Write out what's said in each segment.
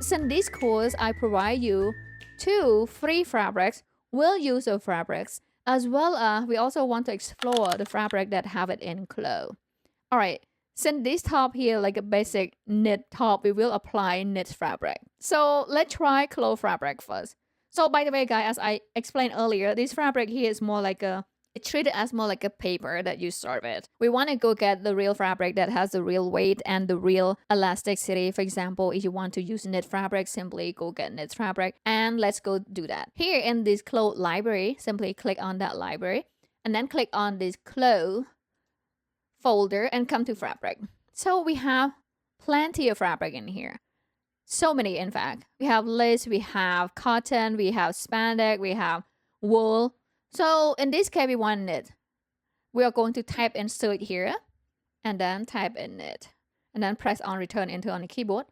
since this course, I provide you 2 free fabrics, well-used fabrics, as well as we also want to explore the fabric that have it in CLO. All right, since this top here, like a basic knit top, we will apply knit fabric. So let's try CLO fabric first. So by the way, guys, as I explained earlier, this fabric here is more like it's treated as more like a paper that you start with. We want to go get the real fabric that has the real weight and the real elasticity. For example, if you want to use knit fabric, simply go get knit fabric, and let's go do that. Here in this CLO library, simply click on that library and then click on this CLO folder and come to fabric. So we have plenty of fabric in here. So many, in fact. We have lace, we have cotton, we have spandex, we have wool. So in this case, we want knit. We are going to type insert here and then type in knit and then press on return enter on the keyboard.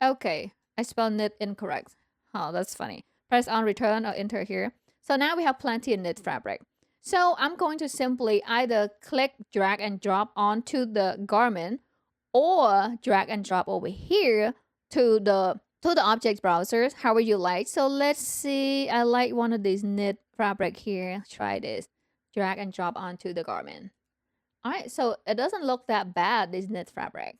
Okay, I spelled knit incorrect. Oh, that's funny. Press on return or enter here. So now we have plenty of knit fabric. So I'm going to simply either click, drag and drop onto the garment or drag and drop over here to the object browsers, however you like. So let's see, I like one of these knit fabric here. Try this. Drag and drop onto the garment. All right, so it doesn't look that bad, this knit fabric.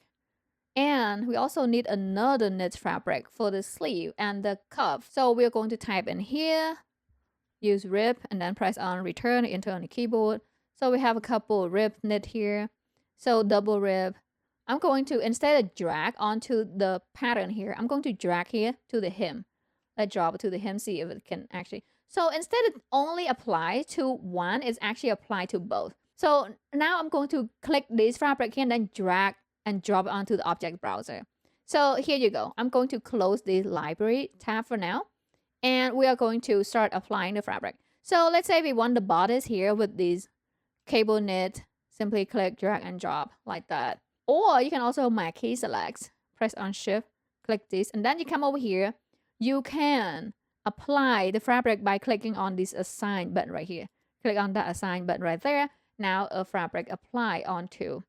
And we also need another knit fabric for the sleeve and the cuff. So we're going to type in here, use rib, and then press on return, enter on the keyboard. So we have a couple rib knit here. So double rib. I'm going to, instead of drag onto the pattern here, I'm going to drag here to the hem. Let's drop it to the hem, see if it can actually. So instead of only apply to one, it's actually apply to both. So now I'm going to click this fabric here and then drag and drop it onto the object browser. So here you go. I'm going to close the library tab for now. And we are going to start applying the fabric. So let's say we want the bodice here with these cable knit. Simply click, drag and drop like that. Or you can also marquee select, press on shift, click this, and then you come over here. You can apply the fabric by clicking on this assign button right here. Click on that assign button right there. Now a fabric apply onto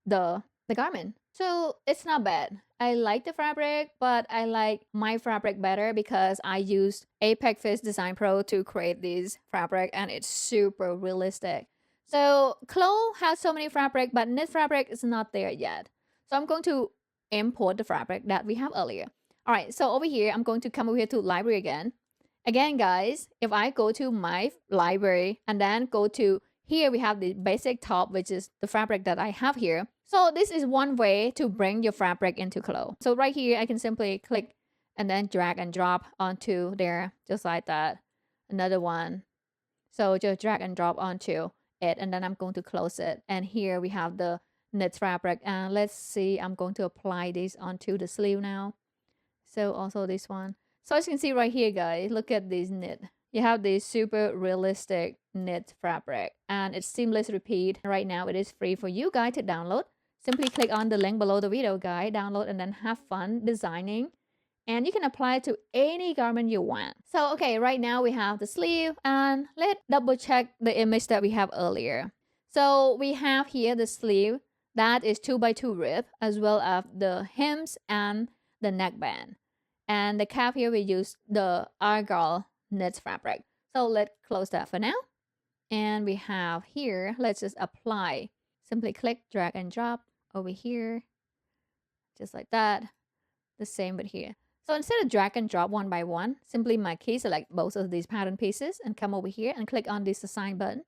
the garment. So it's not bad. I like the fabric, but I like my fabric better because I used Apex Fish Design Pro to create this fabric and it's super realistic. So CLO has so many fabric, but knit fabric is not there yet. So I'm going to import the fabric that we have earlier. All right, so over here, I'm going to come over here to library again. Again, guys, if I go to my library and then go to here, we have the basic top, which is the fabric that I have here. So this is one way to bring your fabric into CLO. So right here, I can simply click and then drag and drop onto there, just like that. Another one. So just drag and drop onto it, and then I'm going to close it. And here we have the knit fabric. And let's see, I'm going to apply this onto the sleeve now. So also this one. So as you can see right here, guys, look at this knit. You have this super realistic knit fabric and it's seamless repeat. Right now it is free for you guys to download. Simply click on the link below the video, guys, download and then have fun designing. And you can apply it to any garment you want. So, okay, right now we have the sleeve and let's double check the image that we have earlier. So we have here the sleeve that is 2x2 rib as well as the hems and the neckband. And the cap here we use the argyle knit fabric. So let's close that for now. And we have here, let's just apply. Simply click, drag and drop over here. Just like that. The same with here. So instead of drag and drop one by one, simply marquee select both of these pattern pieces and come over here and click on this assign button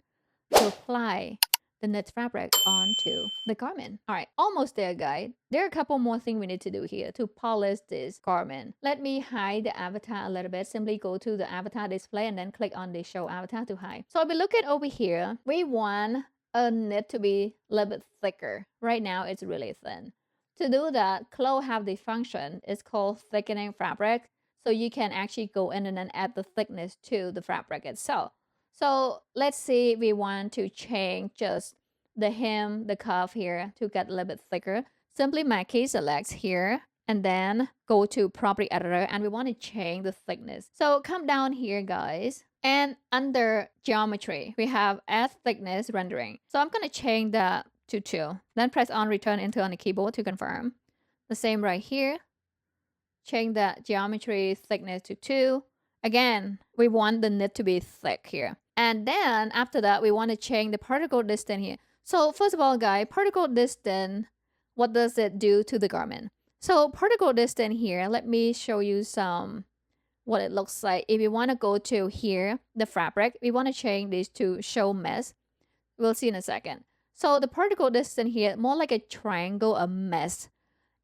to apply the knit fabric onto the garment. All right, almost there, guys. There are a couple more things we need to do here to polish this garment. Let me hide the avatar a little bit. Simply go to the avatar display and then click on the show avatar to hide. So if we look at over here, we want a knit to be a little bit thicker. Right now, it's really thin. To do that, CLO have the function. It's called thickening fabric. So you can actually go in and then add the thickness to the fabric itself. So let's say we want to change just the hem, the cuff here to get a little bit thicker. Simply marquee select here and then go to property editor and we want to change the thickness. So come down here, guys, and under geometry, we have add thickness rendering. So I'm going to change that to 2. Then press on return enter on the keyboard to confirm. The same right here. change the geometry thickness to 2. Again, we want the knit to be thick here. And then after that, we want to change the particle distance here. So first of all, guys, particle distance, what does it do to the garment? So particle distance here, let me show you some what it looks like. If you want to go to here, the fabric, we want to change this to show mesh. We'll see in a second. So the particle distance here, more like a triangle of mesh.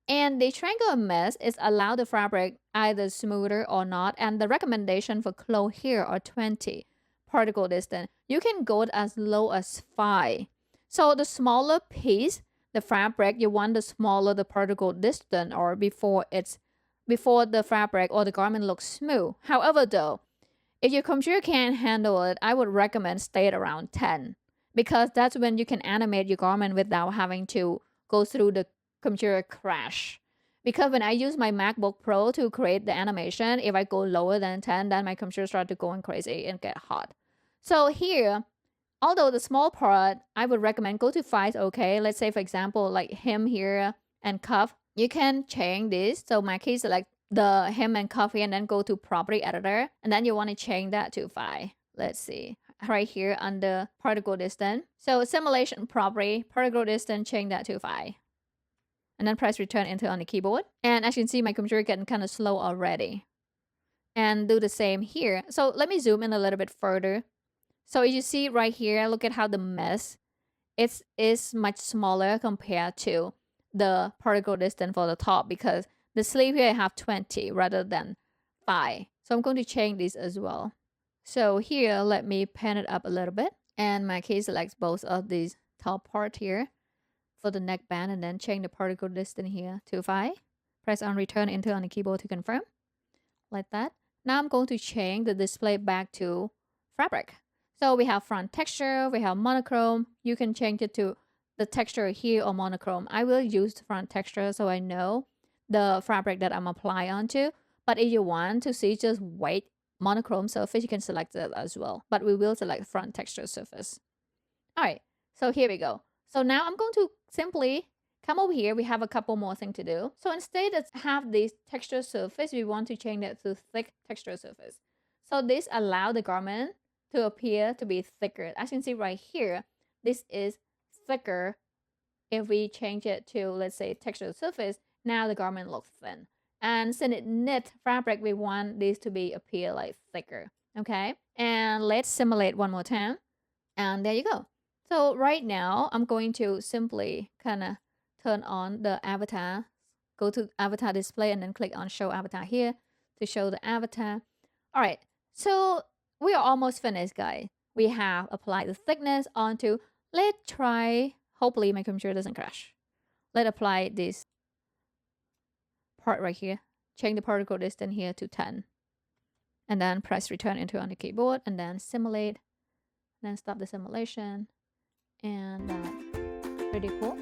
And the triangle of mesh is allow the fabric either smoother or not. And the recommendation for clothes here are 20 particle distance. You can go as low as 5. So the smaller piece, the fabric, you want the smaller the particle distance or before the fabric or the garment looks smooth. However though, if your computer can't handle it, I would recommend stay at around 10. Because that's when you can animate your garment without having to go through the computer crash. Because when I use my MacBook Pro to create the animation, if I go lower than 10, then my computer starts to going crazy and get hot. So here, although the small part, I would recommend go to 5, okay? Let's say, for example, like hem here and cuff. You can change this. So my case, select the hem and cuff here and then go to property editor. And then you want to change that to 5. Let's see. Right here under particle distance. So simulation property, particle distance, change that to 5. And then press return enter on the keyboard. And as you can see, my computer getting kind of slow already. And do the same here. So let me zoom in a little bit further. So you see right here, look at how the mesh is much smaller compared to the particle distance for the top, because the sleeve here I have 20 rather than 5. So I'm going to change this as well. So here, let me pan it up a little bit. And my case selects both of these top part here for the neckband, and then change the particle distance here to 5. Press on return enter on the keyboard to confirm. Like that. Now I'm going to change the display back to fabric. So we have front texture, we have monochrome. You can change it to the texture here or monochrome. I will use the front texture so I know the fabric that I'm applying onto. But if you want to see just white monochrome surface, you can select it as well. But we will select front texture surface. Alright, so here we go. So now I'm going to simply come over here. We have a couple more things to do. So instead of have this texture surface, we want to change that to thick texture surface. So this allows the garment to appear to be thicker. As you can see right here, this is thicker. If we change it to, let's say, texture surface, now the garment looks thin. And since it knit fabric, we want this to be appear like thicker. Okay, and let's simulate one more time. And there you go. So right now, I'm going to simply kind of turn on the avatar. Go to avatar display and then click on show avatar here to show the avatar. All right, so we are almost finished, guys. We have applied the thickness onto, let's try, hopefully my computer doesn't crash. Let's apply this part right here. Change the particle distance here to 10. And then press return enter on the keyboard and then simulate. And then stop the simulation. And pretty cool.